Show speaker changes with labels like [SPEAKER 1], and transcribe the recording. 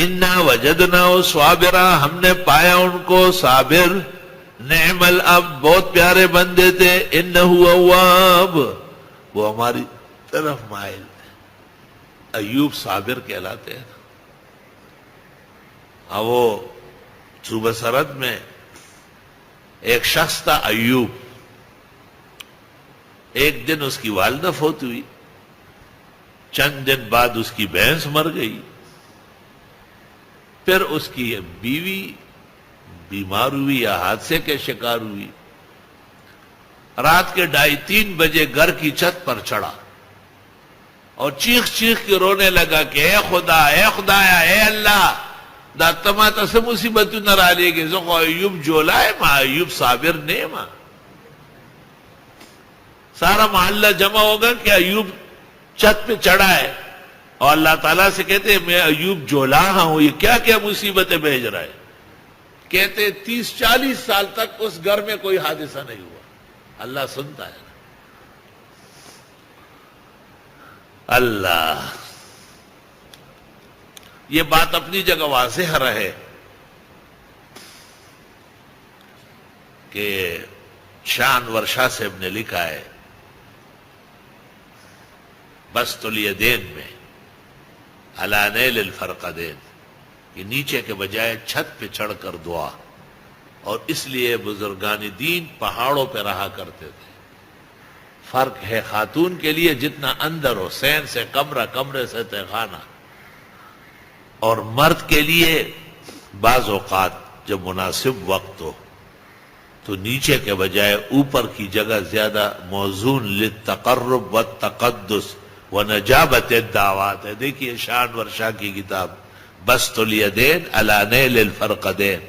[SPEAKER 1] انا وجدناہ صابرا، ہم نے پایا ان کو صابر، نعم العبد، بہت پیارے بندے تھے، انہ اواب، وہ ہماری طرف مائل تھے۔ ایوب صابر کہلاتے ہیں۔ ہاں، وہ صوبہ سرحد میں ایک شخص تھا ایوب، ایک دن اس کی والدہ فوت ہوئی، چند دن بعد اس کی بھینس مر گئی، پھر اس کی بیوی بیمار ہوئی یا حادثے کے شکار ہوئی۔ رات کے 2:30 بجے گھر کی چھت پر چڑھا اور چیخ چیخ کے رونے لگا کہ اے خدا، اے خدایا، اے اللہ، دا تماتا سے مصیبتوں نہ را لے گے، زخو ایوب جولائے ماں، ایوب صابر نے ماں۔ سارا محلہ جمع ہوگا کہ ایوب چھت پہ چڑھا ہے اور اللہ تعالیٰ سے کہتے ہیں میں ایوب جولا ہوں، یہ کیا کیا مصیبتیں بھیج رہا ہے۔ کہتے 30-40 سال تک اس گھر میں کوئی حادثہ نہیں ہوا۔ اللہ سنتا ہے نا۔ اللہ، یہ بات اپنی جگہ واضح رہے کہ شاہ انور شاہ صاحب نے لکھا ہے بسط الیدین میں علی نیل الفرقدین، کہ نیچے کے بجائے چھت پہ چڑھ کر دعا، اور اس لیے بزرگان دین پہاڑوں پہ رہا کرتے تھے۔ فرق ہے خاتون کے لیے جتنا اندر ہو، حسین سے کمرہ، کمرے سے تہخانہ، اور مرد کے لیے بعض اوقات جب مناسب وقت ہو تو نیچے کے بجائے اوپر کی جگہ زیادہ موزون للتقرب والتقدس ونجابت الدعوات ہے۔ دیکھیے شاہ انور شاہ کی کتاب بسط الیدین علی نیل الفرقدین۔